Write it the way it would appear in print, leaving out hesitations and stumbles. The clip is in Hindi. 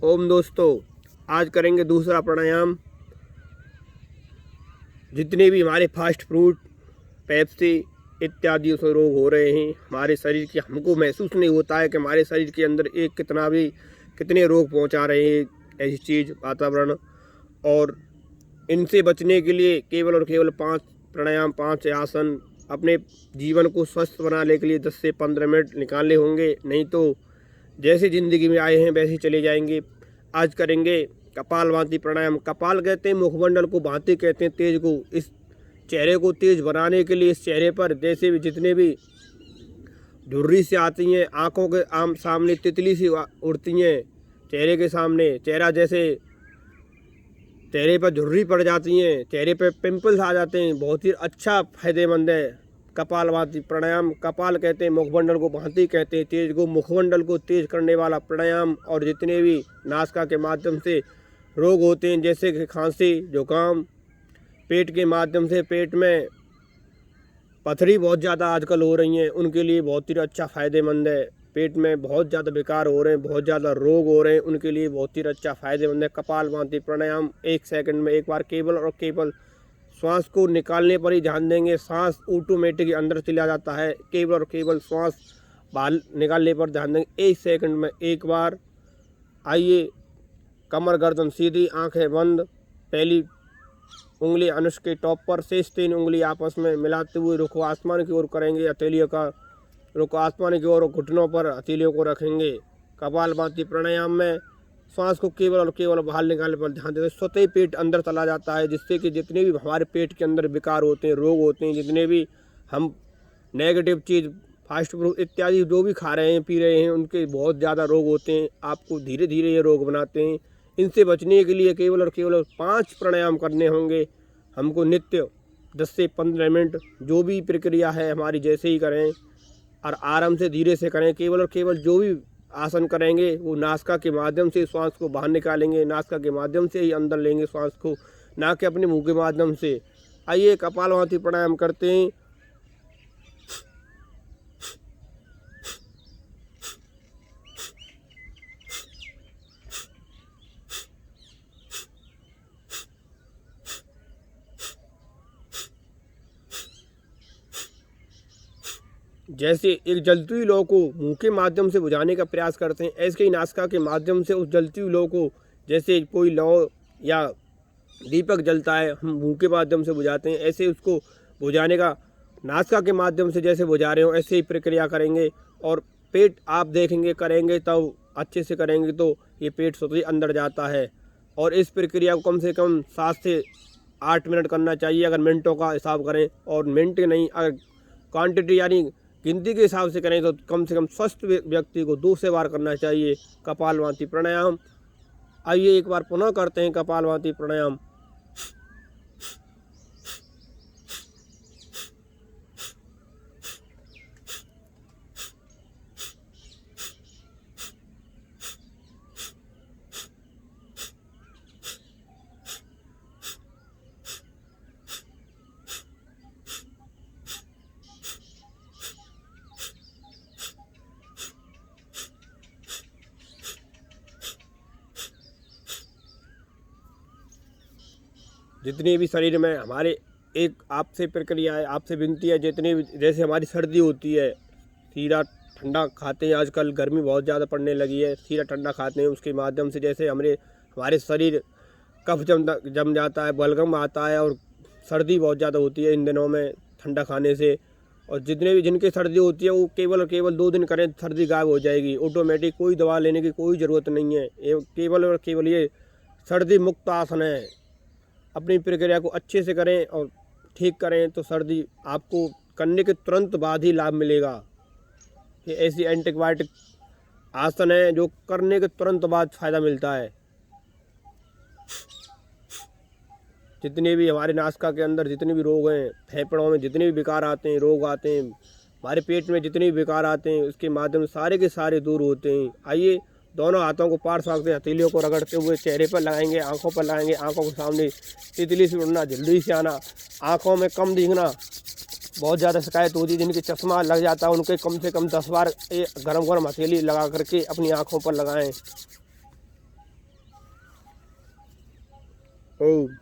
ओम दोस्तों, आज करेंगे दूसरा प्राणायाम। जितने भी हमारे फास्ट फूड, पेप्सी इत्यादि से रोग हो रहे हैं हमारे शरीर के, हमको महसूस नहीं होता है कि हमारे शरीर के अंदर एक कितने रोग पहुंचा रहे हैं ऐसी चीज़, वातावरण। और इनसे बचने के लिए केवल और केवल 5 प्राणायाम, 5 आसन अपने जीवन को स्वस्थ बनाने के लिए 10 से 15 मिनट निकालने होंगे, नहीं तो जैसे ज़िंदगी में आए हैं वैसे चले जाएंगे। आज करेंगे कपालभाति प्राणायाम। कपाल कहते हैं मुखमंडल को, भांति कहते हैं तेज को। इस चेहरे को तेज बनाने के लिए इस चेहरे पर जैसे भी जितने भी धुर्री से आती हैं, आँखों के सामने तितली सी उड़ती हैं, चेहरे के सामने चेहरा जैसे चेहरे पर झुर्री पड़ जाती हैं, चेहरे पर पिंपल्स आ जाते हैं, बहुत ही अच्छा फायदेमंद है कपालभाति प्राणायाम। कपाल कहते हैं मुखमंडल को, भांति कहते हैं तेज को। मुखमंडल को तेज करने वाला प्राणायाम। और जितने भी नासिका के माध्यम से रोग होते हैं जैसे कि खांसी, जुकाम, पेट के माध्यम से पेट में पथरी बहुत ज़्यादा आजकल हो रही हैं, उनके लिए बहुत ही अच्छा फ़ायदेमंद है। पेट में बहुत ज़्यादा विकार हो रहे हैं, बहुत ज़्यादा रोग हो रहे हैं, उनके लिए बहुत ही अच्छा फ़ायदेमंद है कपालभाति प्राणायाम। 1 सेकंड में एक बार केवल और केवल श्वास को निकालने पर ही ध्यान देंगे। सांस ऑटोमेटिक अंदर चला जाता है, केवल और केवल श्वास बाहर निकालने पर ध्यान देंगे। 1 सेकंड में एक बार। आइए, कमर गर्दन सीधी, आंखें बंद। पहली उंगली अनुष के टॉप पर, शेष 3 उंगली आपस में मिलाते हुए रुख आसमान की ओर करेंगे। हथेलियों का रुख आसमान की ओर, घुटनों पर हथेलियों को रखेंगे। कपालभाति प्राणायाम में श्वास को केवल और केवल बाहर निकालने पर ध्यान देते, स्वतः ही पेट अंदर चला जाता है, जिससे कि जितने भी हमारे पेट के अंदर विकार होते हैं, रोग होते हैं, जितने भी हम नेगेटिव चीज़, फास्ट फूड इत्यादि जो भी खा रहे हैं, पी रहे हैं, उनके बहुत ज़्यादा रोग होते हैं। आपको धीरे धीरे ये रोग बनाते हैं। इनसे बचने के लिए केवल और केवल 5 प्राणायाम करने होंगे हमको नित्य। 10 से 15 मिनट जो भी प्रक्रिया है हमारी जैसे ही करें और आराम से धीरे से करें। केवल और केवल जो भी आसन करेंगे वो नासिका के माध्यम से श्वास को बाहर निकालेंगे, नासिका के माध्यम से ही अंदर लेंगे श्वास को, ना कि अपने मुंह के माध्यम से। आइए कपालभाति प्राणायाम करते हैं। जैसे एक जलती हुई लौ को मुंह के माध्यम से बुझाने का प्रयास करते हैं, ऐसे ही नासिका के माध्यम से उस जलती हुई लौ को, जैसे कोई लौ या दीपक जलता है, हम मुंह के माध्यम से बुझाते हैं, ऐसे उसको बुझाने का नासिका के माध्यम से जैसे बुझा रहे हो ऐसे ही प्रक्रिया करेंगे। और पेट आप देखेंगे, करेंगे तब अच्छे से करेंगे तो ये पेट स्वतः ही अंदर जाता है। और इस प्रक्रिया को कम से कम 7 से 8 मिनट करना चाहिए, अगर मिनटों का हिसाब करें। और मिनट नहीं, अगर क्वान्टिटी यानी गिनती के हिसाब से करें तो कम से कम स्वस्थ व्यक्ति को 2 से बार करना चाहिए कपालभाति प्राणायाम। आइए एक बार पुनः करते हैं कपालभाति प्राणायाम। जितने भी शरीर में हमारे, एक आपसे प्रक्रिया है, आपसे विनती है, जितने भी जैसे हमारी सर्दी होती है, सीरा ठंडा खाते हैं, आजकल गर्मी बहुत ज़्यादा पड़ने लगी है, सीरा ठंडा खाते हैं, उसके माध्यम से जैसे हमारे शरीर कफ जम जाता है, बलगम आता है और सर्दी बहुत ज़्यादा होती है इन दिनों में ठंडा खाने से। और जिनकी सर्दी होती है वो केवल और केवल 2 दिन करें, सर्दी गायब हो जाएगी ऑटोमेटिक, कोई दवा लेने की कोई ज़रूरत नहीं है। ये केवल और केवल ये सर्दी मुक्त आसन है। अपनी प्रक्रिया को अच्छे से करें और ठीक करें तो सर्दी आपको करने के तुरंत बाद ही लाभ मिलेगा। ये ऐसी एंटीबायोटिक आसन है जो करने के तुरंत बाद फ़ायदा मिलता है। जितने भी हमारे नासिका के अंदर जितने भी रोग हैं, फेफड़ों में जितने भी विकार आते हैं, रोग आते हैं, हमारे पेट में जितने भी विकार आते हैं, उसके माध्यम से सारे के सारे दूर होते हैं। आइए, दोनों हाथों को पार्श्व से हथेलियों को रगड़ते हुए चेहरे पर लगाएंगे, आंखों पर लगाएंगे। आंखों के सामने तितली से उड़ना, जल्दी से आना, आंखों में कम दिखना, बहुत ज़्यादा शिकायत होती है। जिनके चश्मा लग जाता है उनके कम से कम 10 बार गरम हथेली लगा करके अपनी आंखों पर लगाएं। ओम।